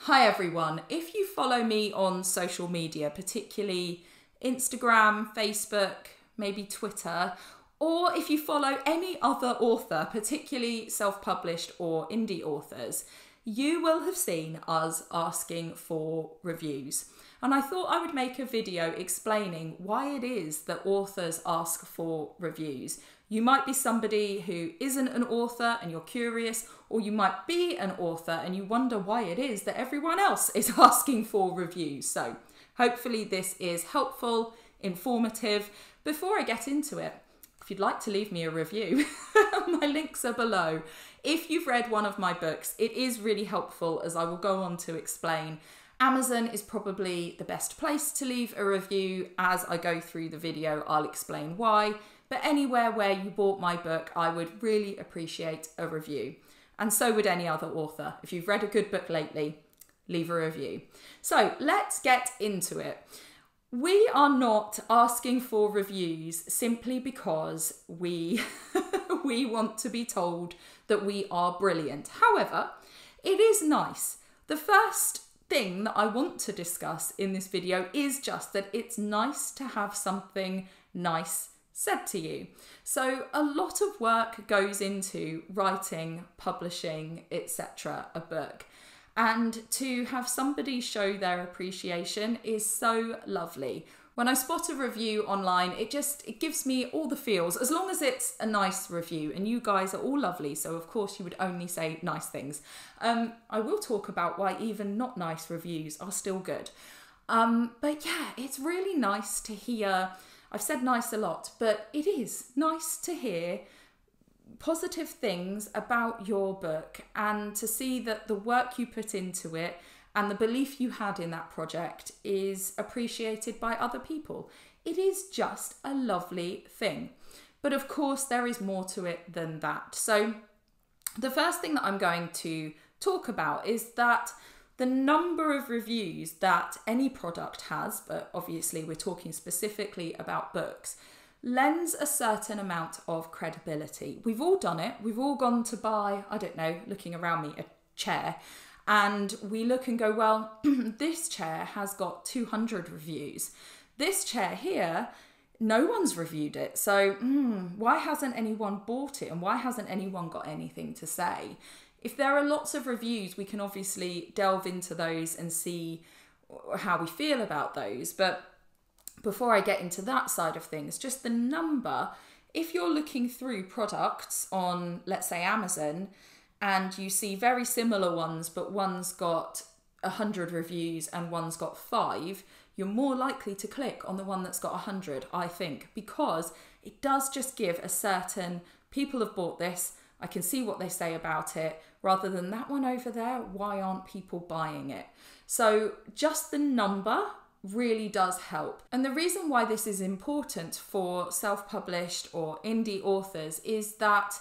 Hi everyone, if you follow me on social media, particularly Instagram, Facebook, maybe Twitter, or if you follow any other author, particularly self-published or indie authors, you will have seen us asking for reviews. And I thought I would make a video explaining why it is that authors ask for reviews. You might be somebody who isn't an author and you're curious, or you might be an author and you wonder why it is that everyone else is asking for reviews. So hopefully this is helpful, informative. Before I get into it, if you'd like to leave me a review, my links are below. If you've read one of my books, it is really helpful, as I will go on to explain. Amazon is probably the best place to leave a review. As I go through the video, I'll explain why. But anywhere where you bought my book, I would really appreciate a review. And so would any other author. If you've read a good book lately, leave a review. So let's get into it. We are not asking for reviews simply because we want to be told that we are brilliant. However, it is nice. The first thing that I want to discuss in this video is just that it's nice to have something nice said to you. So a lot of work goes into writing, publishing, etc. a book. And to have somebody show their appreciation is so lovely. When I spot a review online, it gives me all the feels, as long as it's a nice review, and you guys are all lovely, so of course you would only say nice things. I will talk about why even not nice reviews are still good. But yeah, it's really nice to hear. I've said nice a lot, but it is nice to hear positive things about your book and to see that the work you put into it and the belief you had in that project is appreciated by other people. It is just a lovely thing. But of course, there is more to it than that. So the first thing that I'm going to talk about is that the number of reviews that any product has, but obviously we're talking specifically about books, lends a certain amount of credibility. We've all done it. We've all gone to buy, I don't know, looking around me, a chair, and we look and go, well, this chair has got 200 reviews. This chair here, no one's reviewed it. So why hasn't anyone bought it? And why hasn't anyone got anything to say? If there are lots of reviews, we can obviously delve into those and see how we feel about those. But before I get into that side of things, just the number, if you're looking through products on, let's say, Amazon, and you see very similar ones, but one's got 100 reviews and one's got 5, you're more likely to click on the one that's got 100, I think, because it does just give a certain, people have bought this, I can see what they say about it, rather than that one over there, why aren't people buying it? So just the number really does help. And the reason why this is important for self-published or indie authors is that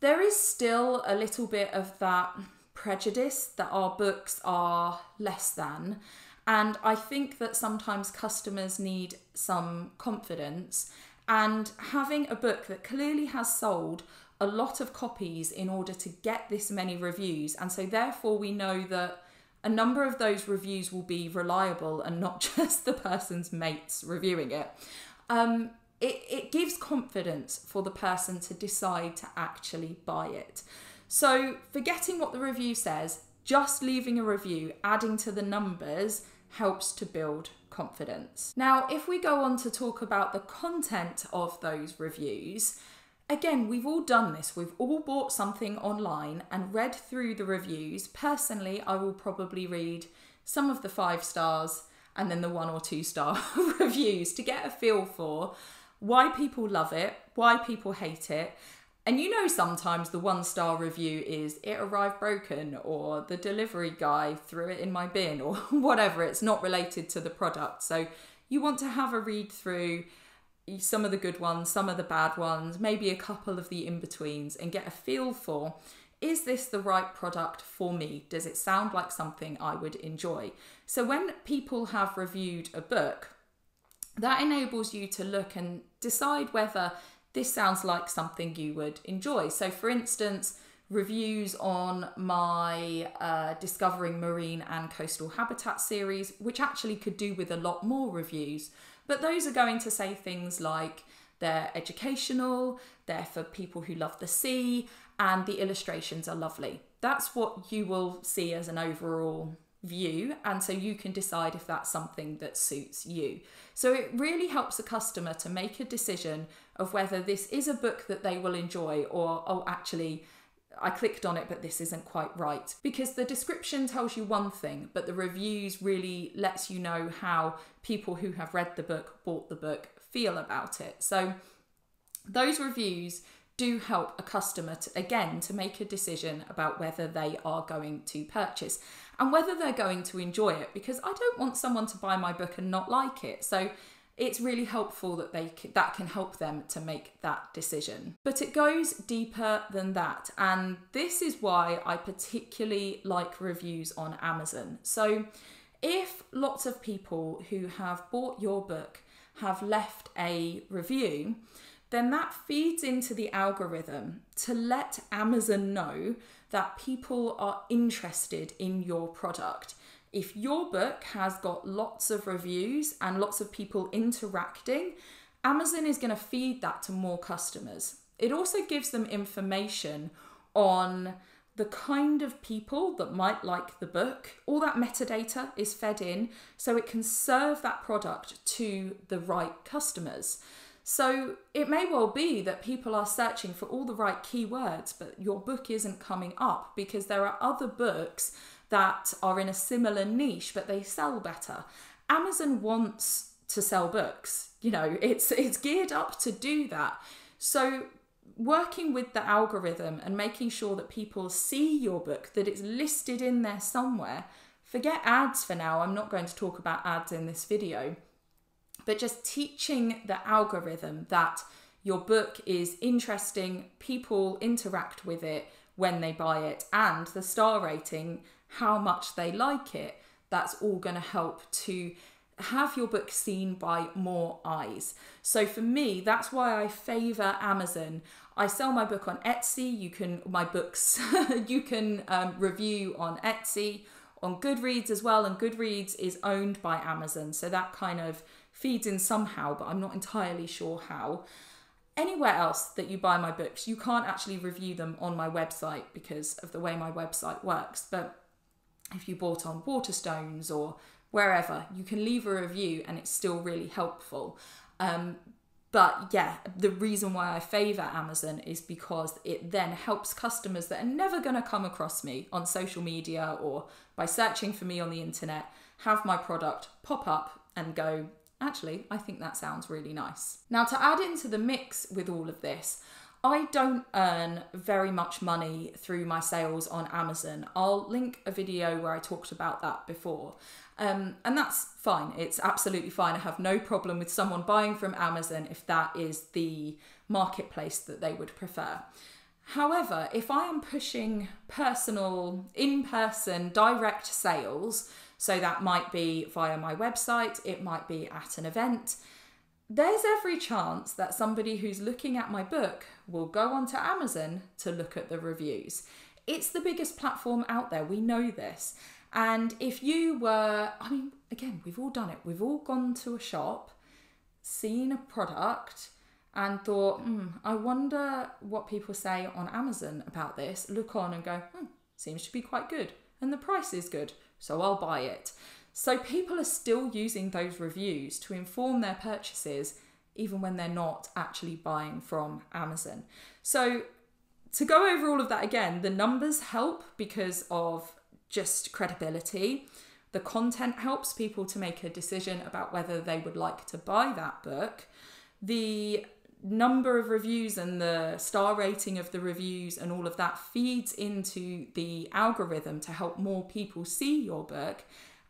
there is still a little bit of that prejudice that our books are less than. And I think that sometimes customers need some confidence, and having a book that clearly has sold a lot of copies in order to get this many reviews, and so therefore we know that a number of those reviews will be reliable and not just the person's mates reviewing it. It gives confidence for the person to decide to actually buy it. So forgetting what the review says, just leaving a review, adding to the numbers, helps to build confidence. Now, if we go on to talk about the content of those reviews, again, we've all done this. We've all bought something online and read through the reviews. Personally, I will probably read some of the 5 stars and then the 1 or 2 star reviews to get a feel for why people love it, why people hate it. And you know, sometimes the 1-star review is it arrived broken, or the delivery guy threw it in my bin, or whatever. It's not related to the product. So you want to have a read through some of the good ones, some of the bad ones, maybe a couple of the in-betweens, and get a feel for, is this the right product for me? Does it sound like something I would enjoy? So when people have reviewed a book, that enables you to look and decide whether this sounds like something you would enjoy. So for instance, reviews on my Discovering Marine and Coastal Habitat series, which actually could do with a lot more reviews. But those are going to say things like they're educational, they're for people who love the sea, and the illustrations are lovely. That's what you will see as an overall view, and so you can decide if that's something that suits you. So it really helps a customer to make a decision of whether this is a book that they will enjoy, or, oh, actually, I clicked on it, but this isn't quite right. Because the description tells you one thing, but the reviews really lets you know how people who have read the book, bought the book, feel about it. So those reviews do help a customer to make a decision about whether they are going to purchase and whether they're going to enjoy it, because I don't want someone to buy my book and not like it. So it's really helpful that that can help them to make that decision. But it goes deeper than that, and this is why I particularly like reviews on Amazon. So if lots of people who have bought your book have left a review, then that feeds into the algorithm to let Amazon know that people are interested in your product. If your book has got lots of reviews and lots of people interacting, Amazon is going to feed that to more customers. It also gives them information on the kind of people that might like the book. All that metadata is fed in so it can serve that product to the right customers. So it may well be that people are searching for all the right keywords, but your book isn't coming up because there are other books that are in a similar niche, but they sell better. Amazon wants to sell books. You know, it's geared up to do that. So working with the algorithm and making sure that people see your book, that it's listed in there somewhere. Forget ads for now. I'm not going to talk about ads in this video. But just teaching the algorithm that your book is interesting, people interact with it when they buy it, and the star rating, how much they like it, that's all going to help to have your book seen by more eyes. So for me, that's why I favour Amazon. I sell my book on Etsy. You can review on Etsy, on Goodreads as well, and Goodreads is owned by Amazon, so that kind of feeds in somehow, but I'm not entirely sure how. Anywhere else that you buy my books, you can't actually review them on my website because of the way my website works. But if you bought on Waterstones or wherever, you can leave a review and it's still really helpful. But yeah, the reason why I favour Amazon is because it then helps customers that are never going to come across me on social media or by searching for me on the internet, have my product pop up and go, actually, I think that sounds really nice. Now, to add into the mix with all of this, I don't earn very much money through my sales on Amazon. I'll link a video where I talked about that before. And that's fine. It's absolutely fine. I have no problem with someone buying from Amazon if that is the marketplace that they would prefer. However, if I am pushing personal, in-person, direct sales, so that might be via my website, it might be at an event, there's every chance that somebody who's looking at my book will go onto Amazon to look at the reviews. It's the biggest platform out there, we know this. And if you were, I mean, again, we've all done it. We've all gone to a shop, seen a product and thought, I wonder what people say on Amazon about this. Look on and go, seems to be quite good. And the price is good, so I'll buy it. So people are still using those reviews to inform their purchases, even when they're not actually buying from Amazon. So to go over all of that again, the numbers help because of just credibility. The content helps people to make a decision about whether they would like to buy that book. The number of reviews and the star rating of the reviews and all of that feeds into the algorithm to help more people see your book,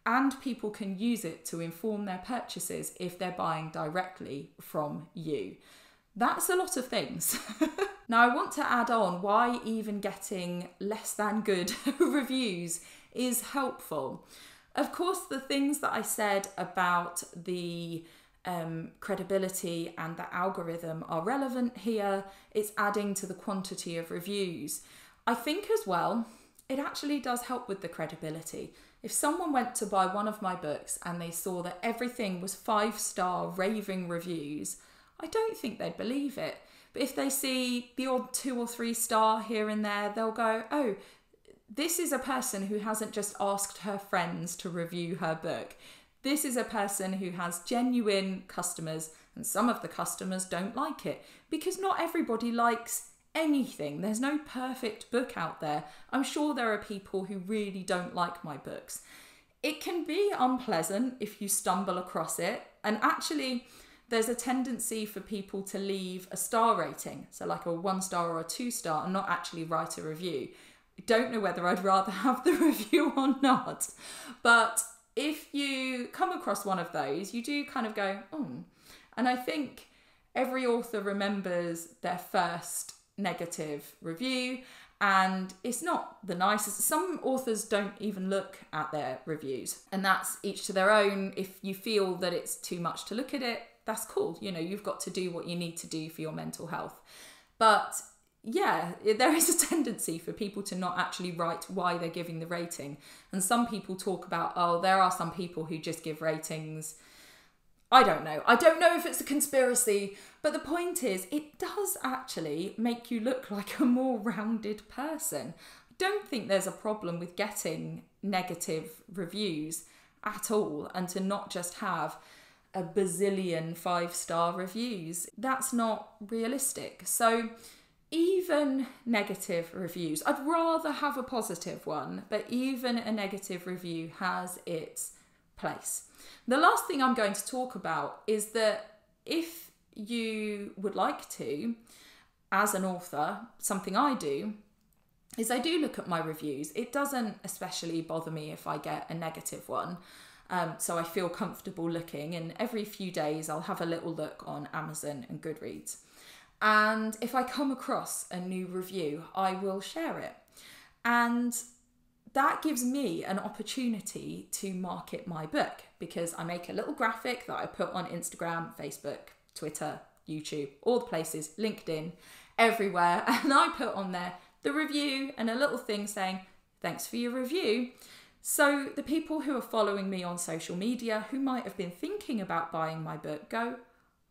and people can use it to inform their purchases if they're buying directly from you. That's a lot of things. Now, I want to add on why even getting less than good reviews is helpful. Of course, the things that I said about the credibility and the algorithm are relevant here. It's adding to the quantity of reviews. I think as well, it actually does help with the credibility. If someone went to buy one of my books and they saw that everything was 5-star raving reviews, I don't think they'd believe it. But if they see the odd 2 or 3 star here and there, they'll go, oh, this is a person who hasn't just asked her friends to review her book. This is a person who has genuine customers, and some of the customers don't like it, because not everybody likes anything. There's no perfect book out there. I'm sure there are people who really don't like my books. It can be unpleasant if you stumble across it, and actually there's a tendency for people to leave a star rating, so like a 1 star or a 2 star, and not actually write a review. I don't know whether I'd rather have the review or not, but if you come across one of those, you do kind of go, oh. And I think every author remembers their first negative review, and it's not the nicest. Some authors don't even look at their reviews, and that's each to their own. If you feel that it's too much to look at it, that's cool. You know, you've got to do what you need to do for your mental health. But yeah, there is a tendency for people to not actually write why they're giving the rating. And some people talk about, oh, there are some people who just give ratings. I don't know. I don't know if it's a conspiracy, but the point is, it does actually make you look like a more rounded person. I don't think there's a problem with getting negative reviews at all, and to not just have a bazillion 5-star reviews. That's not realistic. So even negative reviews, I'd rather have a positive one, but even a negative review has its place. The last thing I'm going to talk about is that if you would like to, as an author, something I do is I do look at my reviews. It doesn't especially bother me if I get a negative one. So I feel comfortable looking, and every few days I'll have a little look on Amazon and Goodreads. And if I come across a new review, I will share it. And that gives me an opportunity to market my book, because I make a little graphic that I put on Instagram, Facebook, Twitter, YouTube, all the places, LinkedIn, everywhere. And I put on there the review and a little thing saying, thanks for your review. So the people who are following me on social media who might have been thinking about buying my book go,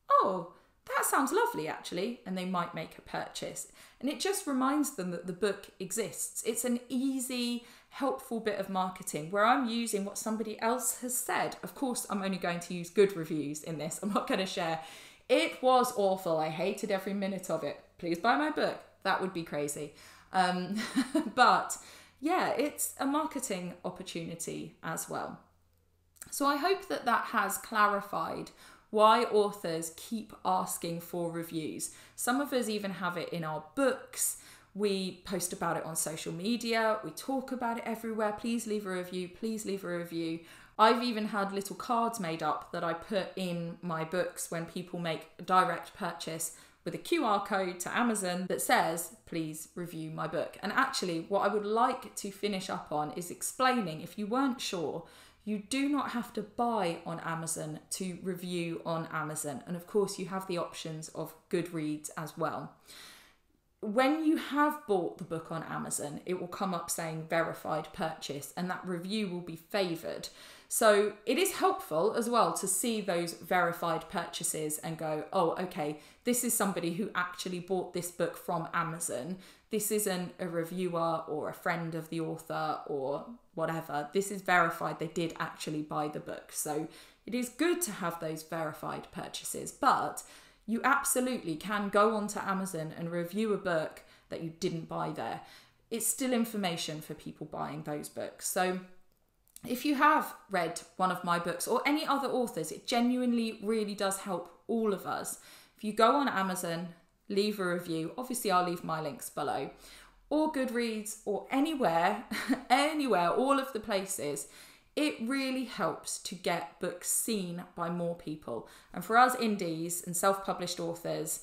oh, that sounds lovely actually, and they might make a purchase. And it just reminds them that the book exists. It's an easy, helpful bit of marketing where I'm using what somebody else has said. Of course, I'm only going to use good reviews in this. I'm not going to share, it was awful, I hated every minute of it, please buy my book. That would be crazy. But yeah, it's a marketing opportunity as well. So I hope that that has clarified why authors keep asking for reviews. Some of us even have it in our books. We post about it on social media. We talk about it everywhere. Please leave a review. Please leave a review. I've even had little cards made up that I put in my books when people make a direct purchase with a QR code to Amazon that says, please review my book. And actually, what I would like to finish up on is explaining, if you weren't sure, you do not have to buy on Amazon to review on Amazon. And of course, you have the options of Goodreads as well. When you have bought the book on Amazon, it will come up saying verified purchase, and that review will be favoured. So it is helpful as well to see those verified purchases and go, oh, okay, this is somebody who actually bought this book from Amazon. This isn't a reviewer or a friend of the author or whatever. This is verified. They did actually buy the book. So it is good to have those verified purchases, but you absolutely can go onto Amazon and review a book that you didn't buy there. It's still information for people buying those books. So if you have read one of my books or any other authors, it genuinely really does help all of us. If you go on Amazon, leave a review. Obviously, I'll leave my links below. Or Goodreads or anywhere, all of the places. It really helps to get books seen by more people. And for us indies and self-published authors,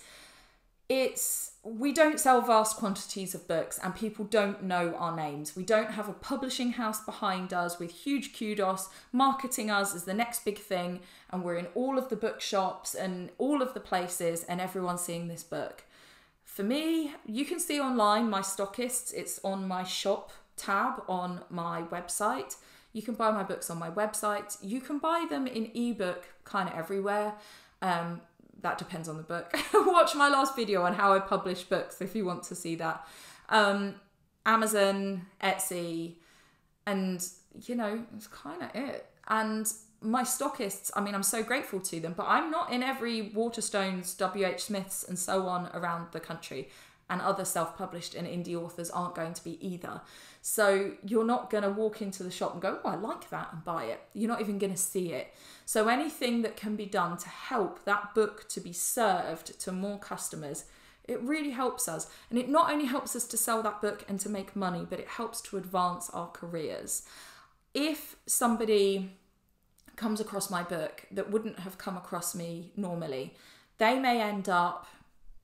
we don't sell vast quantities of books and people don't know our names. We don't have a publishing house behind us with huge kudos marketing us as the next big thing, and we're in all of the bookshops and all of the places and everyone's seeing this book. For me, you can see online my stockists. It's on my shop tab on my website. You can buy my books on my website. You can buy them in ebook kind of everywhere. That depends on the book. Watch my last video on how I publish books if you want to see that. Amazon, Etsy, and you know, it's kind of it. And my stockists, I mean, I'm so grateful to them, but I'm not in every Waterstones, WH Smiths and so on around the country, and other self-published and indie authors aren't going to be either. So you're not going to walk into the shop and go, oh, I like that, and buy it. You're not even going to see it. So anything that can be done to help that book to be served to more customers, it really helps us. And it not only helps us to sell that book and to make money, but it helps to advance our careers. If somebody comes across my book that wouldn't have come across me normally, they may end up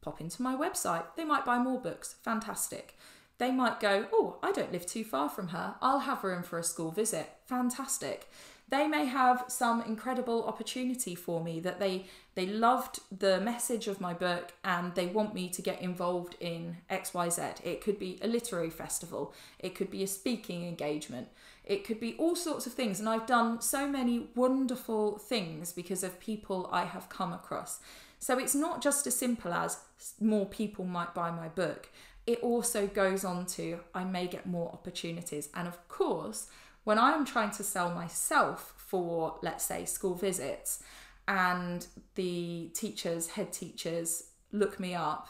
pop into my website. They might buy more books. Fantastic. They might go, oh, I don't live too far from her. I'll have her in for a school visit. Fantastic. They may have some incredible opportunity for me that they loved the message of my book and they want me to get involved in XYZ. It could be a literary festival. It could be a speaking engagement. It could be all sorts of things. And I've done so many wonderful things because of people I have come across. So it's not just as simple as more people might buy my book. It also goes on to I may get more opportunities. And of course, when I'm trying to sell myself for, let's say, school visits, and the teachers, head teachers, look me up,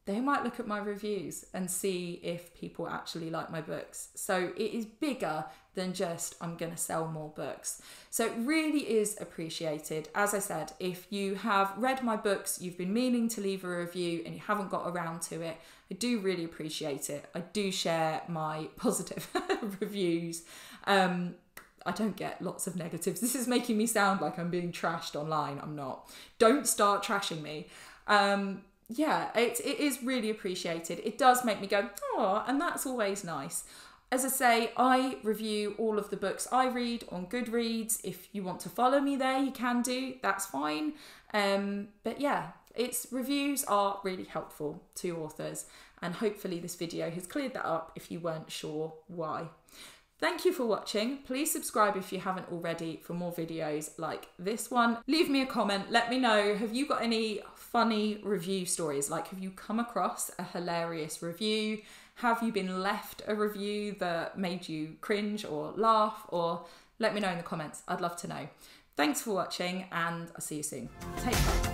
they might look at my reviews and see if people actually like my books. So it is bigger than just I'm going to sell more books. So it really is appreciated. As I said, if you have read my books, you've been meaning to leave a review and you haven't got around to it, I do really appreciate it. I do share my positive reviews. I don't get lots of negatives. This is making me sound like I'm being trashed online. I'm not. Don't start trashing me. Yeah, it is really appreciated. It does make me go, oh, and that's always nice. As I say, I review all of the books I read on Goodreads. If you want to follow me there, you can do. That's fine. But yeah, reviews are really helpful to authors. And hopefully this video has cleared that up if you weren't sure why. Thank you for watching. Please subscribe if you haven't already for more videos like this one. Leave me a comment. Let me know, have you got any funny review stories? Like, have you come across a hilarious review? Have you been left a review that made you cringe or laugh? Or let me know in the comments. I'd love to know. Thanks for watching and I'll see you soon. Take care.